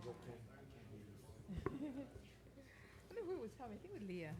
I wonder who it was from. I think it was Leah.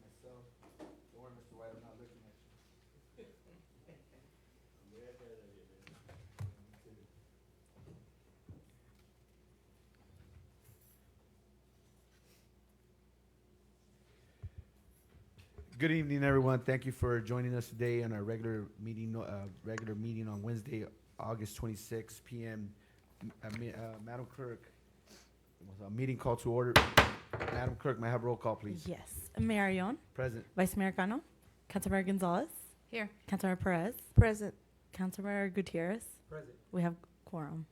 Myself. Don't worry, Mr. White, I'm not looking at you. Good evening, everyone. Thank you for joining us today on our regular meeting on Wednesday, August 26, p.m. Madam Clerk, was a meeting call to order. Madam Clerk, may I have roll call, please? Yes. Mayor Yon, Present. Vice Mayor Cano, Councilmember Gonzalez, Here. Councilmember Perez, Present. Councilmember Gutierrez. Present. We have quorum.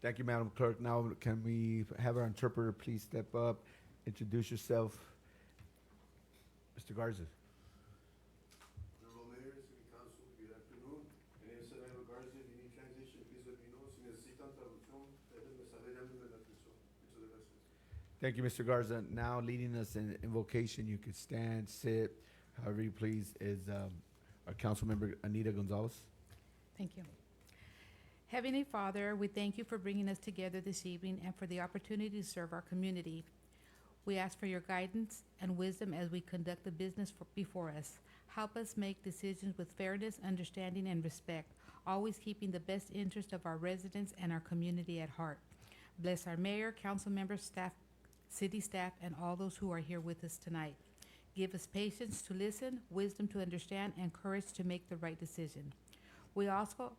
Thank you, Madam Clerk. Now, can we have our interpreter please step up, introduce yourself? Mr. Garza. Honorable Mayor, City Council, good afternoon. My name is Sarajevo Garza. If you need translation, please let me know. Si necesitan traducción, déjenme saber, llámenme la atención. Muchas gracias. Thank you, Mr. Garza. Now leading us in invocation, you could stand, sit, however you please, is our council member Anita Gonzalez. Thank you. Heavenly Father, we thank you for bringing us together this evening and for the opportunity to serve our community. We ask for your guidance and wisdom as we conduct the business before us. Help us make decisions with fairness, understanding, and respect, always keeping the best interest of our residents and our community at heart. Bless our mayor, council members, staff, city staff, and all those who are here with us tonight. Give us patience to listen, wisdom to understand, and courage to make the right decision. We also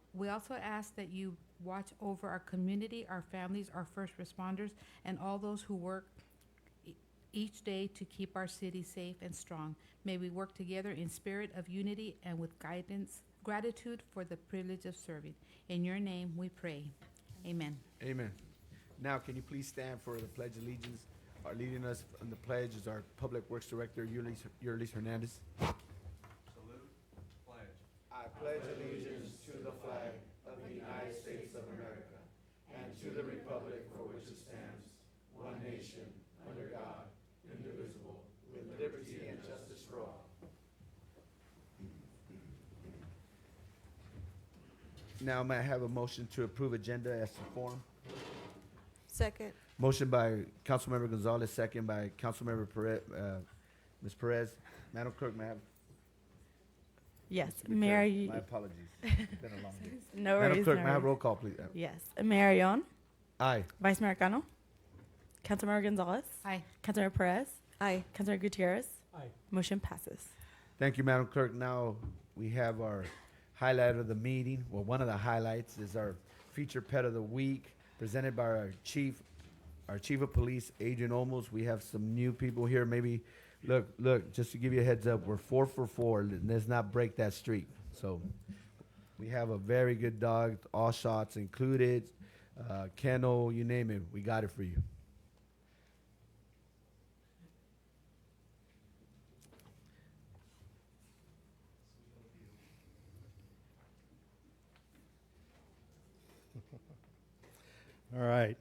ask that you watch over our community, our families, our first responders, and all those who work each day to keep our city safe and strong. May we work together in spirit of unity and with gratitude for the privilege of serving. In your name we pray. Amen. Amen. Now, can you please stand for the Pledge of Allegiance? Leading us in the pledge is our Public Works Director, Yurlis Hernandez. Salute. Pledge. I pledge allegiance to the flag of the United States of America and to the republic for which it stands, one nation, under God, indivisible, with liberty and justice for all. Now, may I have a motion to approve agenda as to form? Second. Motion by Councilmember Gonzalez, second by Councilmember Ms. Perez. Madam Clerk, may I have? Yes. Mr. Mayor, Gutierrez, my apologies. It's been a long day. no Madam worries. Clerk, no may I have worries. roll call, please? Yes. Mayor Yon, Aye. Vice Mayor Cano, Councilmember Gonzalez, Aye. Councilmember Perez, Aye. Councilmember Gutierrez. Aye. Motion passes. Thank you, Madam Clerk. Now, we have our highlight of the meeting. Well, one of the highlights is our featured pet of the week, presented by our chief of police, Adrian Olmos. We have some new people here. Maybe, look, just to give you a heads up, we're 4 for 4. Let's not break that streak. So we have a very good dog, all shots included, kennel, you name it. We got it for you. All right.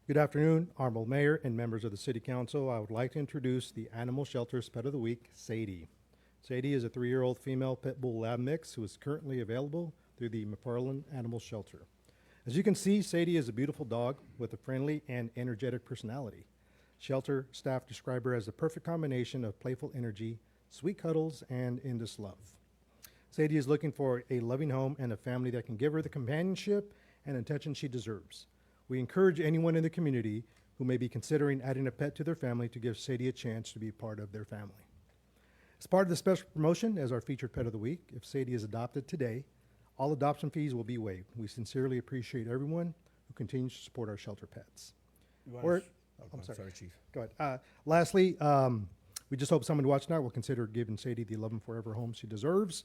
Good afternoon, Honorable Mayor and members of the City Council. I would like to introduce the Animal Shelter's Pet of the Week, Sadie. Sadie is a 3-year-old female pit bull lab mix who is currently available through the McFarland Animal Shelter. As you can see, Sadie is a beautiful dog with a friendly and energetic personality. Shelter staff describe her as the perfect combination of playful energy, sweet cuddles, and endless love. Sadie is looking for a loving home and a family that can give her the companionship and attention she deserves. We encourage anyone in the community who may be considering adding a pet to their family to give Sadie a chance to be part of their family. As part of the special promotion as our featured pet of the week, if Sadie is adopted today, all adoption fees will be waived. We sincerely appreciate everyone who continues to support our shelter pets. I'm sorry, Chief. Go ahead. Lastly, we just hope someone watching now will consider giving Sadie the love and forever home she deserves.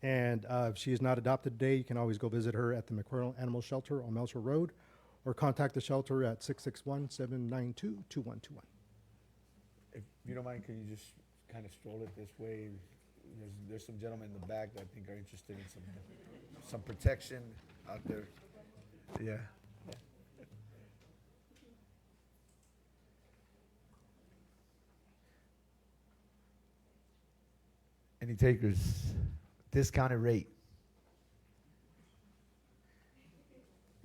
And if she is not adopted today, you can always go visit her at the McFarland Animal Shelter on Melser Road, or contact the shelter at 661-792-2121. If you don't mind, can you just kind of stroll it this way? There's some gentlemen in the back that I think are interested in some protection out there. Yeah. Any takers? Discounted rate.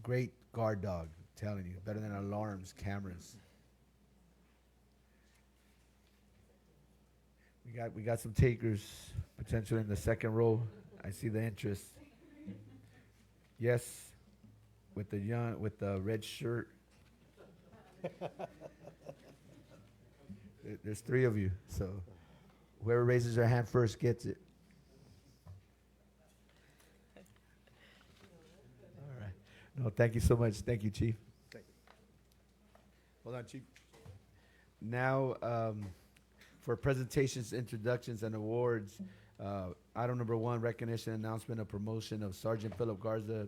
Great guard dog, telling you. Better than alarms, cameras. We got some takers potentially in the second row. I see the interest. Yes, with the red shirt. There's 3 of you, so whoever raises their hand first gets it. All right. No, thank you so much. Thank you, Chief. Thank you. Hold on, Chief. Now, for presentations, introductions, and awards, item number 1, recognition and announcement of promotion of Sergeant Philip Garza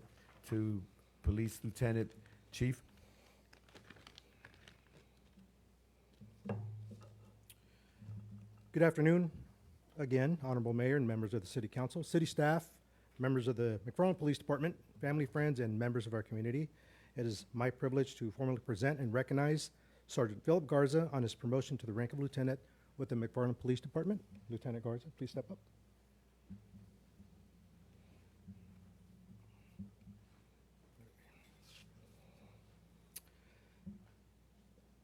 to Police Lieutenant. Chief. Good afternoon, again, Honorable Mayor and members of the City Council, City staff, members of the McFarland Police Department, family, friends, and members of our community. It is my privilege to formally present and recognize Sergeant Philip Garza on his promotion to the rank of lieutenant with the McFarland Police Department. Lieutenant Garza, please step up.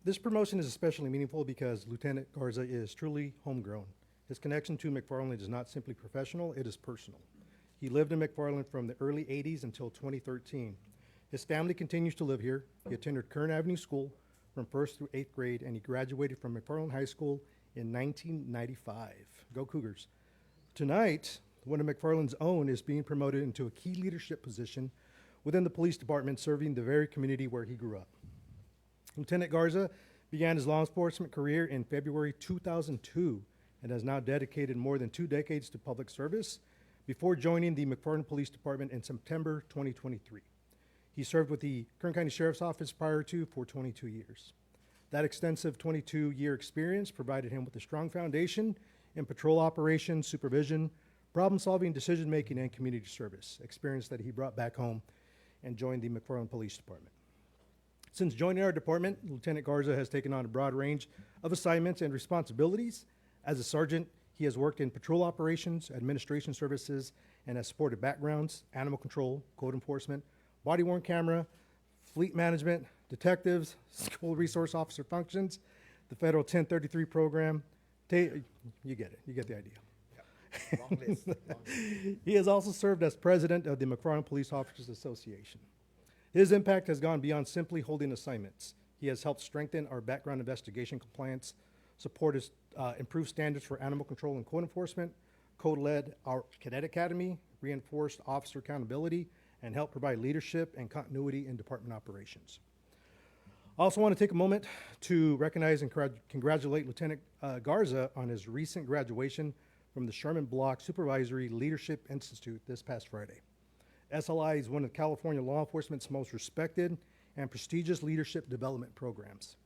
This promotion is especially meaningful because Lieutenant Garza is truly homegrown. His connection to McFarland is not simply professional, it is personal. He lived in McFarland from the early 80s until 2013. His family continues to live here. He attended Kern Avenue School from 1st through 8th grade, and he graduated from McFarland High School in 1995. Go Cougars. Tonight, one of McFarland's own is being promoted into a key leadership position within the police department, serving the very community where he grew up. Lieutenant Garza began his law enforcement career in February 2002 and has now dedicated more than 2 decades to public service before joining the McFarland Police Department in September 2023. He served with the Kern County Sheriff's Office prior to for 22 years. That extensive 22-year experience provided him with a strong foundation in patrol operations, supervision, problem-solving, decision-making, and community service, experience that he brought back home and joined the McFarland Police Department. Since joining our department, Lieutenant Garza has taken on a broad range of assignments and responsibilities. As a sergeant, he has worked in patrol operations, administration services, and has supported backgrounds, animal control, code enforcement, body-worn camera, fleet management, detectives, school resource officer functions, the federal 1033 program. You get it. You get the idea. Yeah. Long list. Long list. He has also served as president of the McFarland Police Officers Association. His impact has gone beyond simply holding assignments. He has helped strengthen our background investigation compliance, supported improved standards for animal control and code enforcement, co-led our cadet academy, reinforced officer accountability, and help provide leadership and continuity in department operations. I also want to take a moment to recognize and congratulate Lieutenant Garza on his recent graduation from the Sherman Block Supervisory Leadership Institute this past Friday. SLI is one of California law enforcement's most respected and prestigious leadership development programs.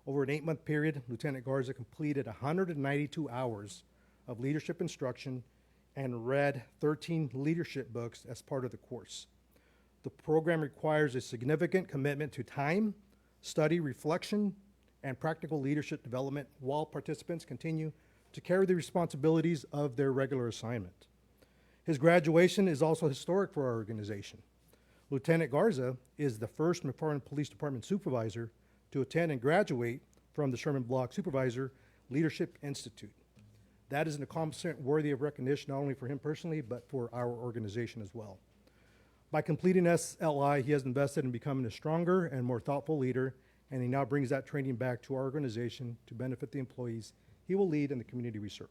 Over an 8-month period, Lieutenant Garza completed 192 hours of leadership instruction and read 13 leadership books as part of the course. The program requires a significant commitment to time, study, reflection, and practical leadership development while participants continue to carry the responsibilities of their regular assignment. His graduation is also historic for our organization. Lieutenant Garza is the first McFarland Police Department supervisor to attend and graduate from the Sherman Block Supervisor Leadership Institute. That is an accomplishment worthy of recognition not only for him personally, but for our organization as well. By completing SLI, he has invested in becoming a stronger and more thoughtful leader, and he now brings that training back to our organization to benefit the employees he will lead in the community we serve.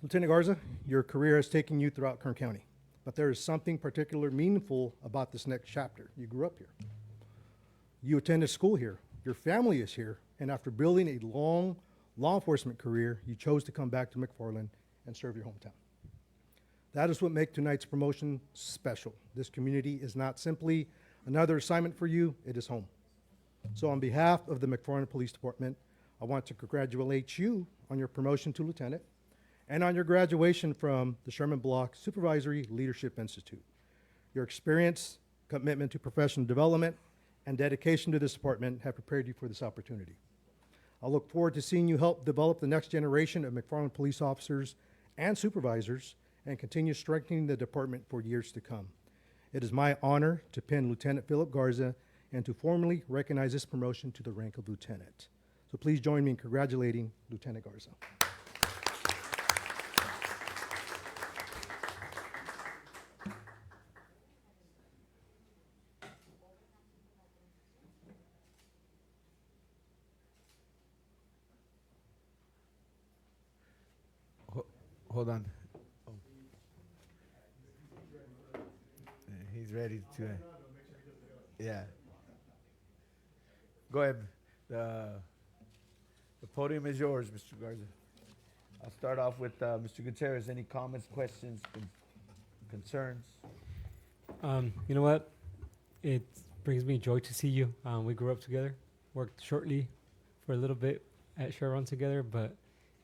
Lieutenant Garza, your career has taken you throughout Kern County, but there is something particularly meaningful about this next chapter. You grew up here. You attended school here. Your family is here, and after building a long law enforcement career, you chose to come back to McFarland and serve your hometown. That is what makes tonight's promotion special. This community is not simply another assignment for you, it is home. So on behalf of the McFarland Police Department, I want to congratulate you on your promotion to lieutenant and on your graduation from the Sherman Block Supervisory Leadership Institute. Your experience, commitment to professional development, and dedication to this department have prepared you for this opportunity. I look forward to seeing you help develop the next generation of McFarland police officers and supervisors and continue strengthening the department for years to come. It is my honor to pin Lieutenant Philip Garza and to formally recognize this promotion to the rank of lieutenant. So please join me in congratulating Lieutenant Garza. Hold on. Oh. He's ready to. Yeah. Go ahead. The podium is yours, Mr. Garza. I'll start off with Mr. Gutierrez. Any comments, questions, concerns? You know what? It brings me joy to see you. We grew up together, worked shortly for a little bit at Chevron together, but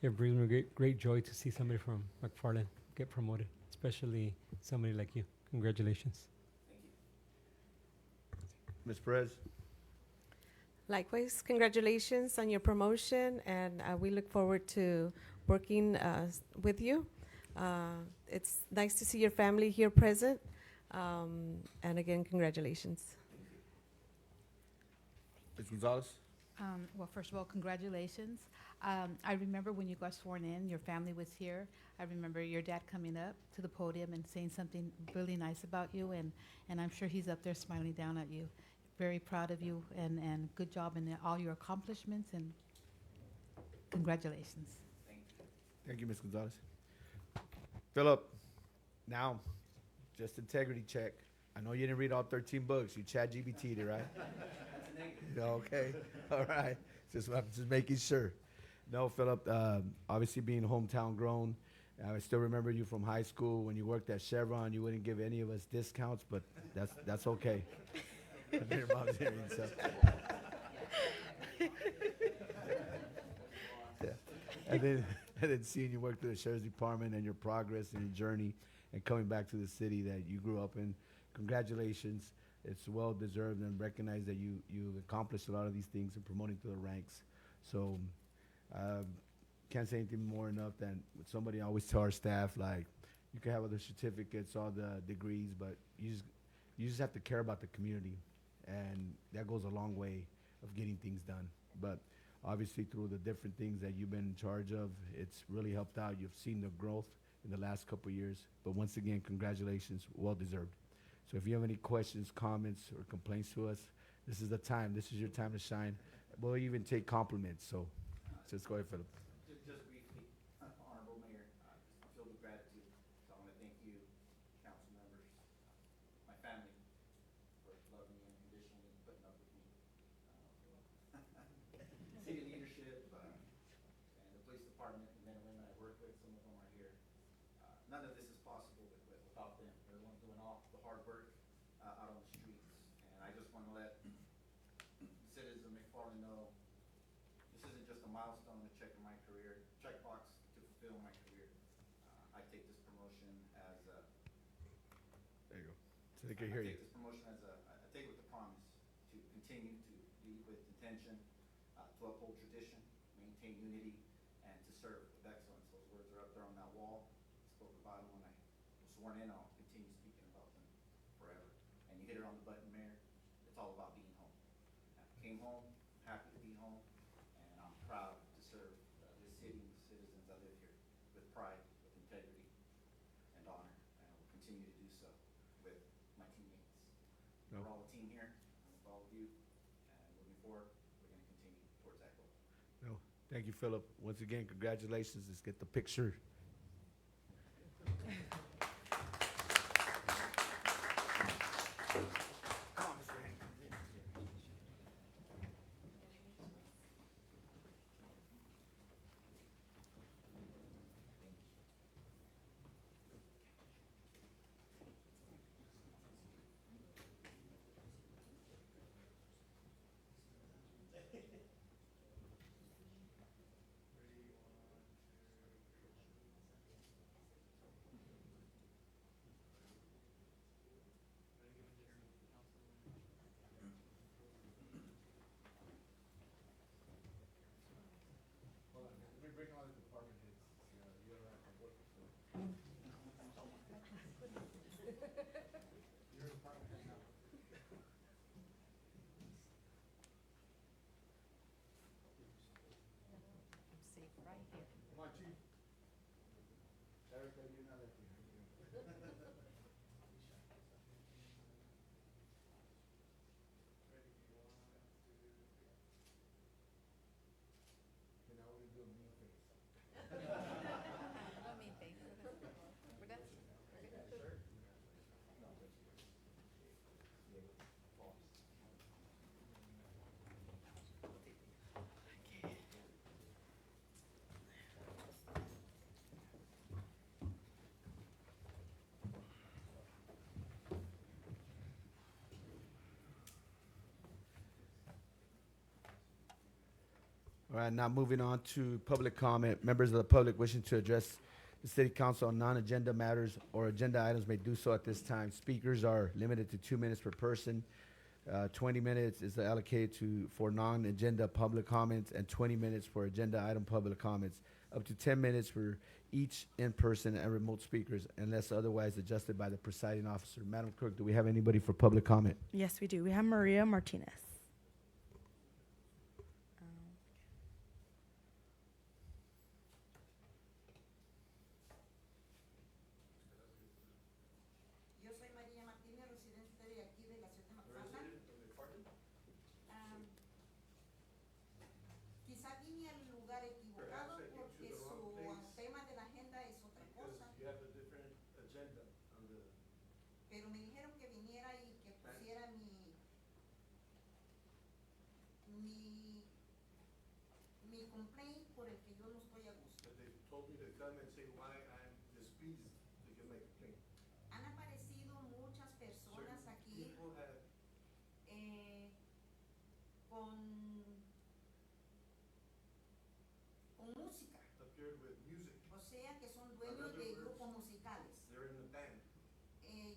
it brings me great joy to see somebody from McFarland get promoted, especially somebody like you. Congratulations. Ms. Perez? Likewise, congratulations on your promotion, and we look forward to working with you. It's nice to see your family here present, and again, congratulations. Ms. Gonzalez? Well, first of all, congratulations. I remember when you got sworn in, your family was here. I remember your dad coming up to the podium and saying something really nice about you, and I'm sure he's up there smiling down at you. Very proud of you, and good job in all your accomplishments, and congratulations. Thank you, Ms. Gonzalez. Philip, now, just integrity check. I know you didn't read all 13 books. You chat GBT'd it, right? Okay, all right. Just making sure. No, Philip, obviously being hometown grown, I still remember you from high school when you worked at Chevron. You wouldn't give any of us discounts, but that's okay. Your mom's hearing, so. Yeah. And then seeing you work through the sheriff's department and your progress and your journey and coming back to the city that you grew up in. Congratulations. It's well deserved, and recognize that you've accomplished a lot of these things and promoting through the ranks. So can't say anything more enough than somebody always tell our staff, like, you can have other certificates, all the degrees, but you just have to care about the community, and that goes a long way of getting things done. But obviously through the different things that you've been in charge of, it's really helped out. You've seen the growth in the last couple of years. But once again, congratulations, well deserved. So if you have any questions, comments, or complaints to us, this is the time. This is your time to shine. We'll even take compliments. So just go ahead, Philip. Just briefly, Honorable Mayor, just filled with gratitude. So I want to thank you, council members, none of this is possible without them. They're the ones doing all the hard work out on the streets. And I just want to let citizens of McFarland know this isn't just a milestone to check in my career, checkbox to fulfill my career. I take this promotion as a There you go. So they can hear you. I take this promotion as I take it with the promise to continue to lead with intention, to uphold tradition, maintain unity, and to serve with excellence. Those words are up there on that wall. I spoke about them when I was sworn in. I'll continue speaking about them forever. And you hit it on the button, Mayor. It's all about being home. I came home, happy to be home, and I'm proud to serve this city and the citizens that live here with pride, with integrity, and honor. And I will continue to do so with my teammates. No. We're all a team here. I'm with all of you. And moving forward, we're going to continue towards that goal. No, thank you, Philip. Once again, congratulations. Let's get the picture. Safe right here. Come on, Chief. Erica, you're not at the Okay, now we're gonna do a mean face. No mean face. We're done? All right, now moving on to public comment. Members of the public wishing to address the city council on non-agenda matters or agenda items may do so at this time. Speakers are limited to 2 minutes per person. 20 minutes is allocated for non-agenda public comments and 20 minutes for agenda item public comments. Up to 10 minutes for each in-person and remote speakers unless otherwise adjusted by the presiding officer. Madam Clerk, do we have anybody for public comment? Yes, we do. We have Maria Martinez. Yo soy María Martínez, residente de aquí de la ciudad de McFarland. Quizá vine al lugar equivocado Perhaps I came porque to the wrong su place. tema de la agenda es otra Because cosa, you have a different agenda on the, pero me dijeron que viniera y que pusiera mi complaint por el que yo no estoy a gusto. but they told me to come and say why I'm displeased to give my complaint. Han aparecido muchas personas Certain aquí people have con música, appeared with music. o sea que son dueños de grupos musicales. They're in the band.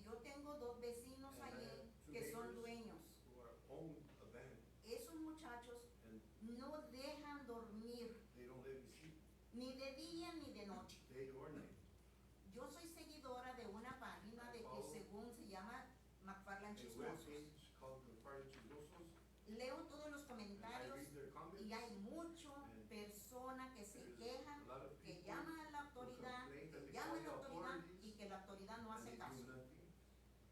Yo tengo dos vecinos And I allí have two que son neighbors dueños. who own a band, Esos muchachos and no dejan dormir they don't let me sleep ni de día ni de noche. day or night. Yo soy seguidora de una página de que según se llama McFarland A Chismosos. webpage called the Party Chismosos, Leo todos los and I comentarios read their comments. y hay mucha and persona que se there's quejan, a lot of que people llaman a la who autoridad, complain that que they llaman a la call the autoridad authorities y que la autoridad no and hace they caso. do nothing,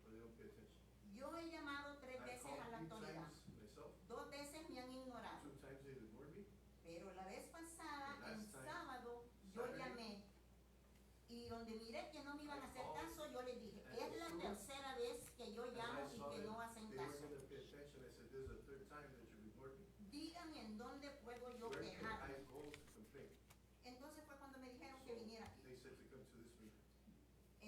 or they don't pay attention. Yo he llamado 3 I veces a called la 3 autoridad, times myself, 2 veces me han ignorado. 2 times they ignored me. Pero la vez pasada, The en last time, sábado, yo Saturday, llamé y donde miré que no me iban a hacer called, caso, yo les dije, and es as la soon tercera vez que yo As llamo I y saw que that no hacen they weren't caso. gonna pay attention, I said, this is the 3rd time that you ignored me. Díganme en dónde puedo yo Where can quejarme. I go to complain? Entonces fue cuando me dijeron que viniera aquí. They said to come to this meeting.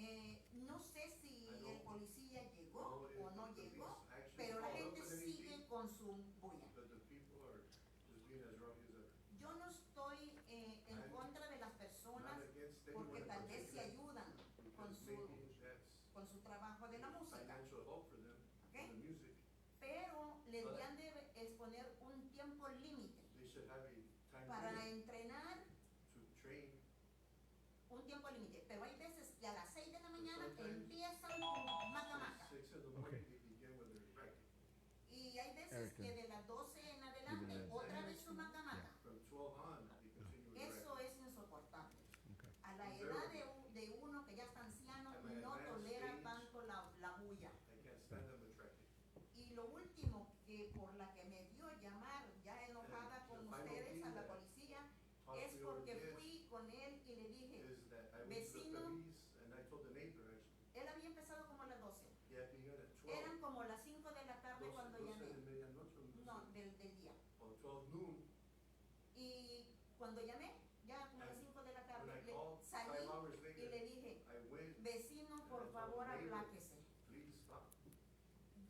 No sé si I know. el policía llegó No, o no the llegó, police actually pero la followed gente up with an sigue AD, con su bulla. but the people are just being as rowdy as ever. Yo no estoy en I'm contra de las Not personas against porque anyone in tal vez se particular, ayudan because maybe that's con su trabajo de la música, financial help for them, ¿ok? for the music. Pero le But- deberían de exponer un tiempo límite They should have a time para limit entrenar, to train. un tiempo límite. Pero hay veces que a las 6 de la mañana sometimes empiezan con maca maca. 6 in the morning, they begin with their practice. Y hay veces Erica. que de las 12 en adelante Give it a- otra vez su maca maca. From 12 on, they continue with Eso practice. es insoportable. Okay. A la edad de uno que ya está anciano At my no advanced tolera age, tanto la bulla. I can't stand them attractive. Y lo último que por la que me dio llamar ya enojada con The final ustedes thing a la that policía Tossed es me over porque the edge fui con él y le dije, is that I went to the vecino, police and I told the neighbor actually, él había empezado como a las 12. he had begun at 12. Eran como las 5 de la tarde cuando 12 llamé. de medianoche, No, del día. or 12 noon, Y cuando llamé, ya como a las 5 de la tarde, when I called 5 salí hours y later, le dije, I went, vecino, por favor, apláquese. please stop.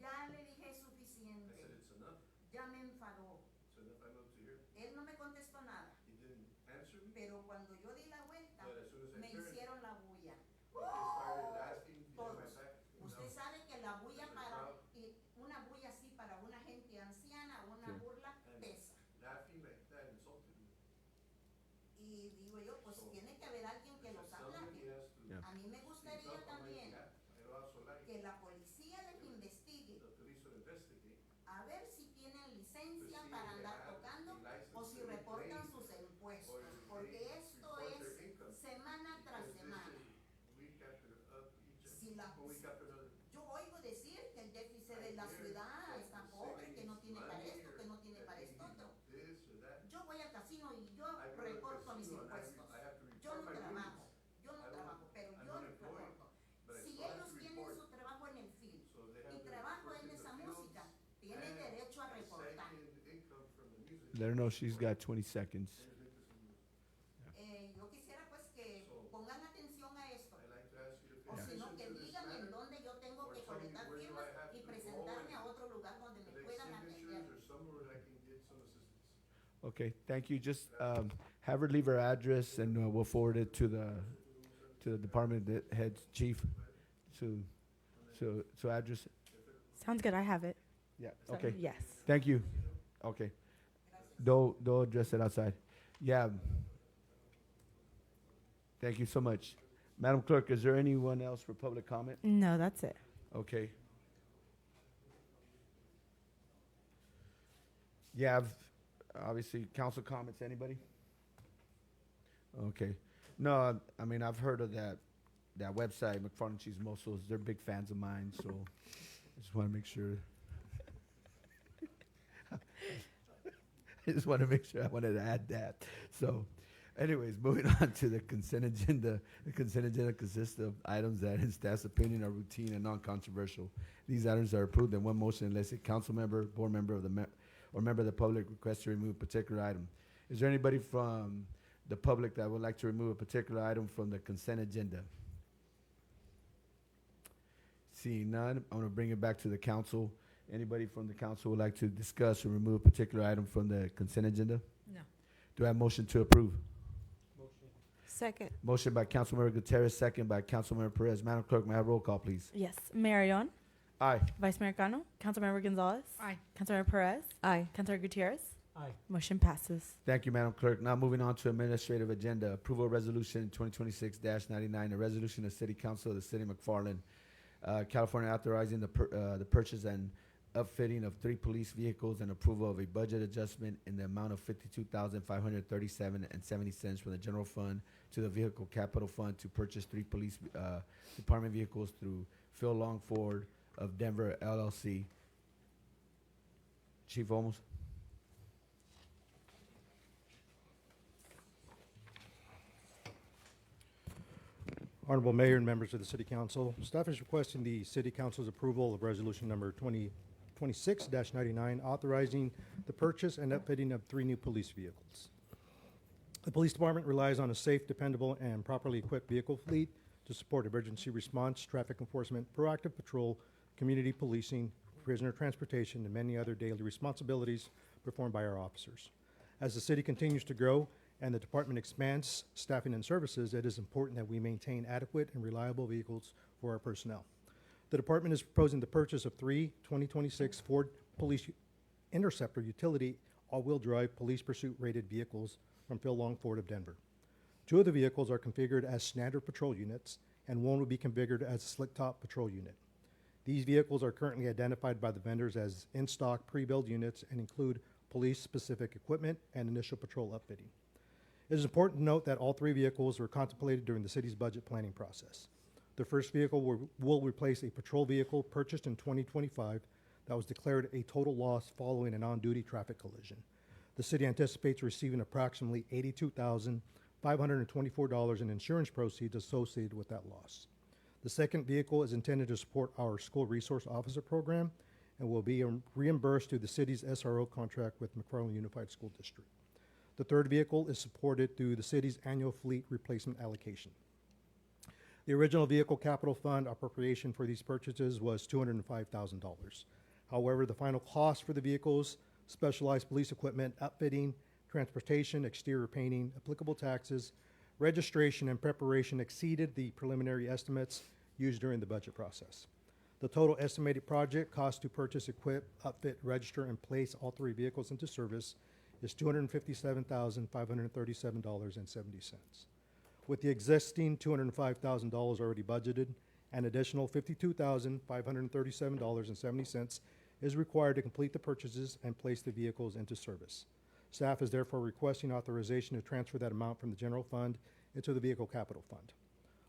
Ya le dije I said, suficiente. it's enough. Ya me enfadó. It's enough, I'm up to here. Él no me contestó nada. He didn't answer me, Pero cuando yo di la vuelta, but as soon as I me turned, hicieron la bulla. they started laughing behind my Todos. back. Usted No. sabe que la bulla There's a para, crowd. y una bulla así para una gente anciana, una Sí. burla, And pesa. laughing like that insulted me. Y digo yo, pues So, tiene que haber alguien que los Somebody aplaque. has to Yeah. A mí me speak gustaría up on my también behalf. I would also like que la policía les investigue the police would investigate a ver si tienen to licencia see para if they andar have tocando a license o si to reportan play sus impuestos. or if Porque they esto report es their income. semana tras Because this semana. is week after each Si la- one week after another. Yo oigo decir que el déficit de la ciudad está pobre, que no tiene para esto, que no tiene para esto otro. This or that. Yo voy al casino y yo I go to the reporto mis casino and impuestos. I have to Yo report no my trabajo, winnings. yo no I don't- trabajo, pero I'm yo unemployed, reporto. but I Si still have ellos to tienen report. su trabajo en el field So they y have their trabajo work en in the esa fields música, tienen and derecho a a reportar. second income from the music. Let her know she's got 20 seconds. There's Nicholas and Lewis. Yo quisiera pues que So- pongan atención a esto. I'd like to ask you to O pay si no, attention que to this digan en matter. dónde yo tengo Or que tell me colectar where do firmas I have y to go presentarme and a otro lugar donde me Collect puedan signatures atender. or somewhere that I can get some assistance. Okay, thank you. Just have her leave her address, and we'll forward it to the department head chief. So address. Sounds good. I have it. Yeah. So, Okay. Yes. Thank you. Okay. They'll address it outside. Yeah. Thank you so much, Madam Clerk. Is there anyone else for public comment? No, that's it. Okay. Yeah, obviously, council comments, anybody? Okay. No, I mean, I've heard of that website, McFarland Cheese Mosos. They're big fans of mine, so I just want to make sure. I just want to make sure. I wanted to add that. So, anyways, moving on to the consent agenda. The consent agenda consists of items that, in staff's opinion, are routine and non-controversial. These items are approved in one motion unless a council member, board member of the or member of the public requests to remove a particular item. Is there anybody from the public that would like to remove a particular item from the consent agenda? Seeing none, I'm going to bring it back to the council. Anybody from the council would like to discuss or remove a particular item from the consent agenda? No. Do I have a motion to approve? Second. Motion by Councilmember Gutierrez, second by Councilmember Perez. Madam Clerk, may I have roll call, please? Yes. Mayor Yon, Aye. Vice Mayor Cano, Councilmember Gonzalez, Aye. Councilmember Perez, Aye. Councilor Gutierrez. Aye. Motion passes. Thank you, Madam Clerk. Now moving on to administrative agenda. Approval of resolution 2026-99, a resolution of City Council of the City of McFarland, California, authorizing the purchase and upfitting of 3 police vehicles and approval of a budget adjustment in the amount of $52,537.70 from the general fund to the vehicle capital fund to purchase 3 police department vehicles through Phil Longford of Denver LLC. Chief Olmos. Honorable Mayor and members of the City Council, staff is requesting the City Council's approval of Resolution Number 2026-99, authorizing the purchase and upfitting of 3 new police vehicles. The Police Department relies on a safe, dependable, and properly equipped vehicle fleet to support emergency response, traffic enforcement, proactive patrol, community policing, prisoner transportation, and many other daily responsibilities performed by our officers. As the city continues to grow and the department expands staffing and services, it is important that we maintain adequate and reliable vehicles for our personnel. The department is proposing the purchase of 3 2026 Ford Police Interceptor utility all-wheel drive police pursuit rated vehicles from Phil Long Ford of Denver. 2 of the vehicles are configured as standard patrol units, and 1 will be configured as a slick top patrol unit. These vehicles are currently identified by the vendors as in-stock pre-built units and include police-specific equipment and initial patrol upfitting. It is important to note that all 3 vehicles were contemplated during the city's budget planning process. The first vehicle will replace a patrol vehicle purchased in 2025 that was declared a total loss following an on-duty traffic collision. The city anticipates receiving approximately $82,524 in insurance proceeds associated with that loss. The second vehicle is intended to support our school resource officer program and will be reimbursed through the city's SRO contract with McFarland Unified School District. The third vehicle is supported through the city's annual fleet replacement allocation. The original vehicle capital fund appropriation for these purchases was $205,000. However, the final cost for the vehicles, specialized police equipment, upfitting, transportation, exterior painting, applicable taxes, registration, and preparation exceeded the preliminary estimates used during the budget process. The total estimated project cost to purchase, equip, upfit, register, and place all 3 vehicles into service is $257,537.70. With the existing $205,000 already budgeted, an additional $52,537.70 is required to complete the purchases and place the vehicles into service. Staff is therefore requesting authorization to transfer that amount from the general fund into the vehicle capital fund.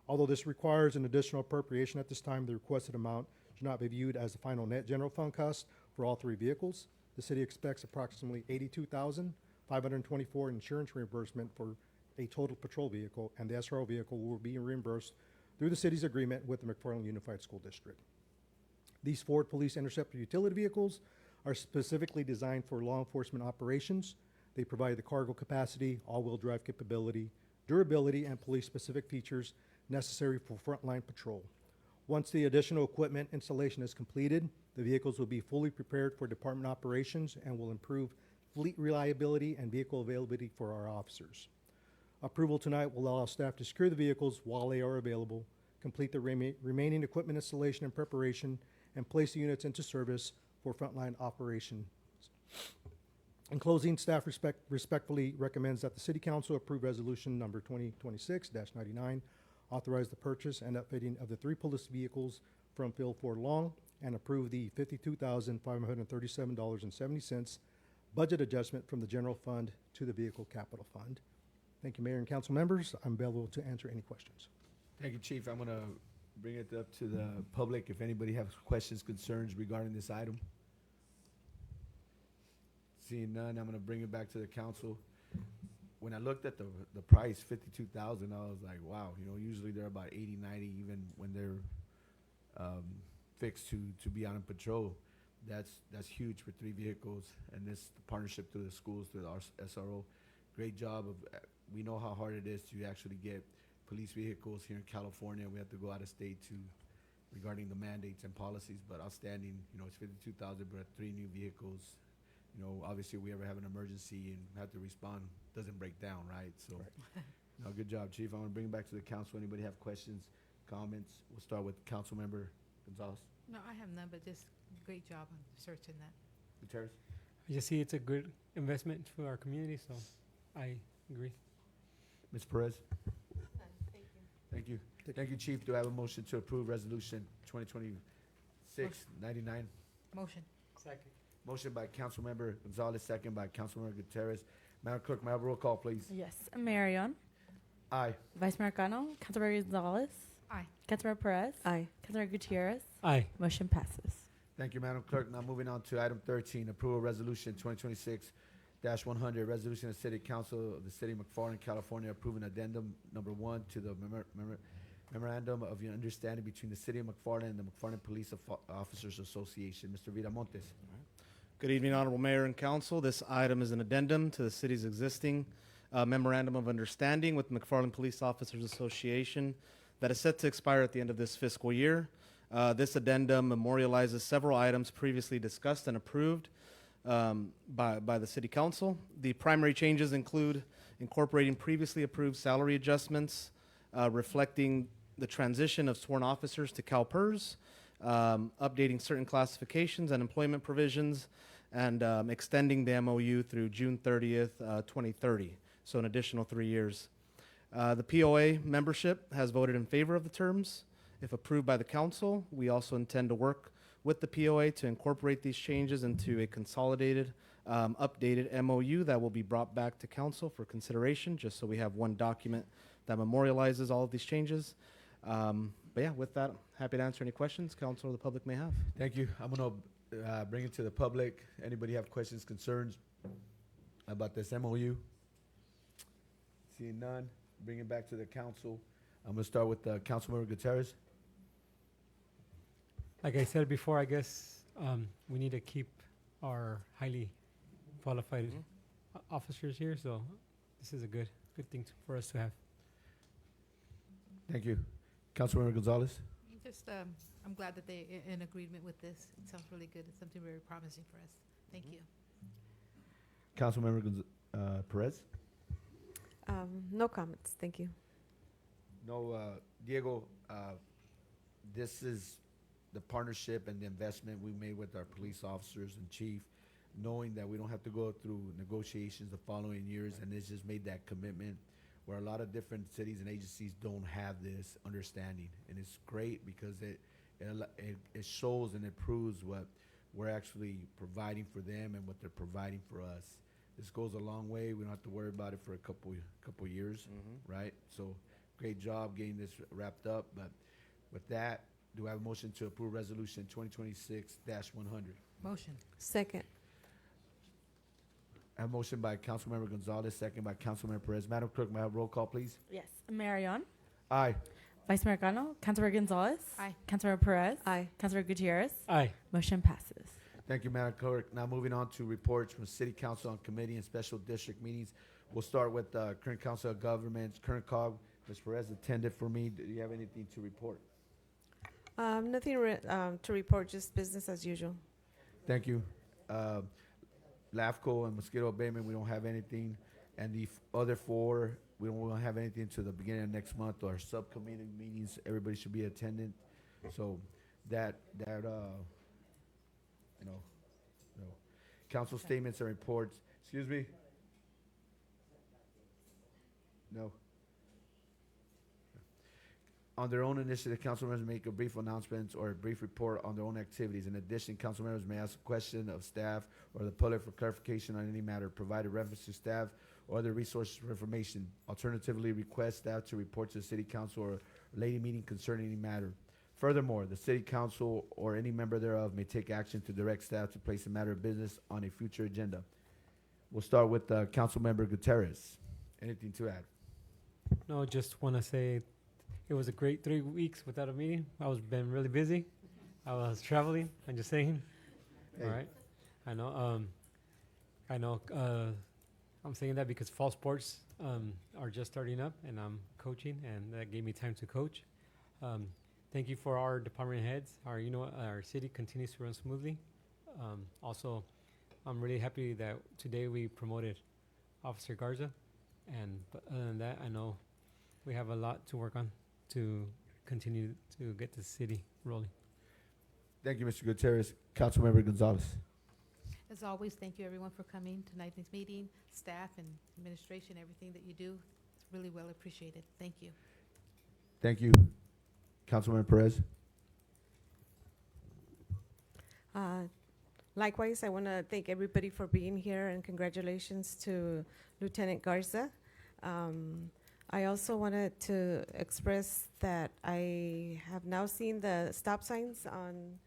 Although this requires an additional appropriation at this time, the requested amount should not be viewed as the final net general fund cost for all 3 vehicles. The city expects approximately $82,524 insurance reimbursement for a total patrol vehicle, and the SRO vehicle will be reimbursed through the city's agreement with the McFarland Unified School District. These Ford Police Interceptor utility vehicles are specifically designed for law enforcement operations. They provide the cargo capacity, all-wheel drive capability, durability, and police-specific features necessary for frontline patrol. Once the additional equipment installation is completed, the vehicles will be fully prepared for department operations and will improve fleet reliability and vehicle availability for our officers. Approval tonight will allow staff to secure the vehicles while they are available, complete the remaining equipment installation and preparation, and place the units into service for frontline operations. In closing, staff respectfully recommends that the City Council approve Resolution Number 2026-99, authorize the purchase and upfitting of the 3 police vehicles from Phil Ford Long, and approve the $52,537.70 budget adjustment from the general fund to the vehicle capital fund. Thank you, Mayor and Council members. I'm available to answer any questions. Thank you, Chief. I'm gonna bring it up to the public if anybody has questions, concerns regarding this item. Seeing none, I'm gonna bring it back to the council. When I looked at the price, 52,000, I was like, wow, you know, usually they're about 80, 90, even when they're fixed to be on patrol. That's huge for 3 vehicles, and this partnership through the schools, through the SRO. Great job of, we know how hard it is to actually get police vehicles here in California. We have to go out of state regarding the mandates and policies, but outstanding, you know, it's 52,000, but 3 new vehicles. You know, obviously we ever have an emergency and have to respond, doesn't break down, right? So, no, good job, Chief. I'm gonna bring it back to the council. Anybody have questions, comments? We'll start with Councilmember Gonzalez. No, I have none, but just great job on searching that. Gutierrez? I just see it's a good investment for our community, so I agree. Ms. Perez? Thank you. Thank you. Thank you, Chief. Do I have a motion to approve Resolution 2026-99? Motion. Second. Motion by Councilmember Gonzalez, second by Councilmember Gutierrez. Madam Clerk, may I have a roll call, please? Yes. Mayor Yon, Aye. Vice Mayor Cano, Councilmember Gonzalez, Aye. Councilmember Perez, Aye. Councilmember Gutierrez. Aye. Motion passes. Thank you, Madam Clerk. Now moving on to item 13, approval resolution 2026-100, resolution of the City Council of the City of McFarland, California, approving addendum number 1 to the memorandum of understanding between the City of McFarland and the McFarland Police Officers Association. Mr. Viramontes. Good evening, Honorable Mayor and Council. This item is an addendum to the city's existing memorandum of understanding with McFarland Police Officers Association. that is set to expire at the end of this fiscal year. This addendum memorializes several items previously discussed and approved by the City Council. The primary changes include incorporating previously approved salary adjustments, reflecting the transition of sworn officers to CalPERS, updating certain classifications and employment provisions, and extending the MOU through June 30th, 2030, so an additional 3 years. The POA membership has voted in favor of the terms. If approved by the council, we also intend to work with the POA to incorporate these changes into a consolidated, updated MOU that will be brought back to council for consideration, just so we have one document that memorializes all of these changes. But yeah, with that, happy to answer any questions council or the public may have. Thank you. I'm gonna bring it to the public. Anybody have questions, concerns about this MOU? Seeing none, bring it back to the council. I'm gonna start with Councilmember Gutierrez. Like I said before, I guess we need to keep our highly qualified officers here, so this is a good thing for us to have. Thank you. Councilmember Gonzalez. Just, I'm glad that they in agreement with this. It sounds really good. It's something very promising for us. Thank you. Councilmember Perez. No comments, thank you. No, Diego, this is the partnership and the investment we made with our police officers and chief, knowing that we don't have to go through negotiations the following years, and this just made that commitment where a lot of different cities and agencies don't have this understanding. And it's great because it shows and it proves what we're actually providing for them and what they're providing for us. This goes a long way. We don't have to worry about it for a couple years, right? So great job getting this wrapped up. But with that, do I have a motion to approve resolution 2026-100? Motion. Second. I have a motion by Councilmember Gonzalez, second by Councilmember Perez. Madam Clerk, may I have roll call, please? Yes. Marion, Aye. Vice Mayor Cano, Councilmember Gonzalez. Aye. Councilmember Perez. Aye. Councilmember Gutierrez. Aye. Motion passes. Thank you, Madam Clerk. Now moving on to reports from City Council on committee and special district meetings. We'll start with current Council of Governments, current COG. Ms. Perez attended for me. Do you have anything to report? Nothing to report, just business as usual. Thank you. LAFCO and mosquito abatement, we don't have anything. And the other four, we won't have anything until the beginning of next month. Our subcommittee meetings, everybody should be attendant. So council statements and reports. Excuse me? No. On their own initiative, council members make a brief announcement or a brief report on their own activities. In addition, council members may ask a question of staff or the public for clarification on any matter, provide a reference to staff or other resources for information. Alternatively, request staff to report to the city council or lady meeting concerning any matter. Furthermore, the city council or any member thereof may take action to direct staff to place a matter of business on a future agenda. We'll start with council member Gutierrez. Anything to add? No, just want to say it was a great 3 weeks without a meeting. Been really busy. I was traveling. I'm just saying. Hey. All right. I know. I'm saying that because fall sports are just starting up, and I'm coaching, and that gave me time to coach. Thank you for our department heads. Our city continues to run smoothly. Also, I'm really happy that today we promoted Officer Garza, and other than that, I know we have a lot to work on to continue to get the city rolling. Thank you, Mr. Gutierrez. Councilmember Gonzalez. As always, thank you everyone for coming to tonight's meeting, staff and administration, everything that you do. It's really well appreciated. Thank you. Thank you. Councilmember Perez. Likewise, I want to thank everybody for being here, and congratulations to Lieutenant Garza. I also wanted to express that I have now seen the stop signs on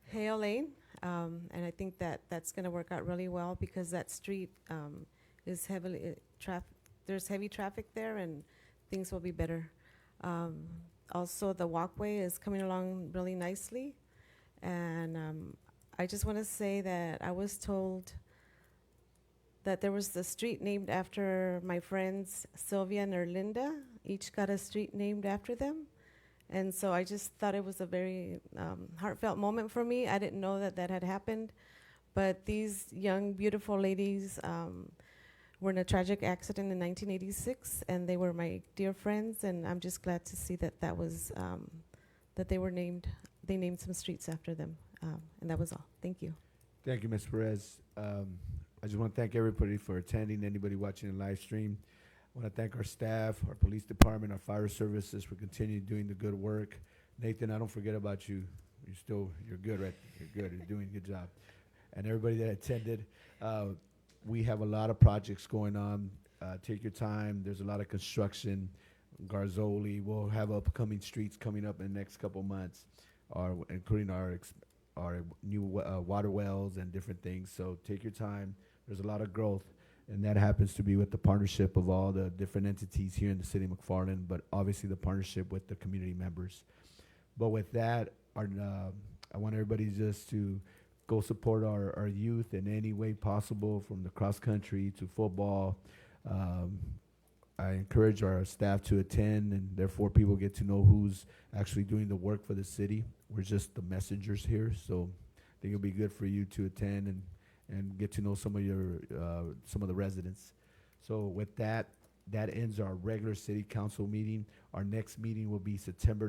Hale Lane, and I think that that's going to work out really well because that street is heavily there's heavy traffic there, and things will be better. Also, the walkway is coming along really nicely, and I just want to say that I was told that there was the street named after my friends Sylvia and Erlinda. Each got a street named after them. And so I just thought it was a very heartfelt moment for me. I didn't know that that had happened. But these young, beautiful ladies were in a tragic accident in 1986, and they were my dear friends. And I'm just glad to see that that was that they were named. They named some streets after them, and that was all. Thank you. Thank you, Ms. Perez. I just want to thank everybody for attending, anybody watching the live stream. I want to thank our staff, our police department, our fire services for continuing doing the good work. Nathan, I don't forget about you. You're good, right? You're good. You're doing a good job. And everybody that attended. We have a lot of projects going on. Take your time. There's a lot of construction. Garzoli. We'll have upcoming streets coming up in the next couple months, including our new water wells and different things. So take your time. There's a lot of growth, and that happens to be with the partnership of all the different entities here in the city of McFarland, but obviously the partnership with the community members. But with that, I want everybody just to go support our youth in any way possible, from the cross country to football. I encourage our staff to attend, and therefore people get to know who's actually doing the work for the city. We're just the messengers here, so I think it'll be good for you to attend and get to know some of the residents. So with that, that ends our regular city council meeting. Our next meeting will be September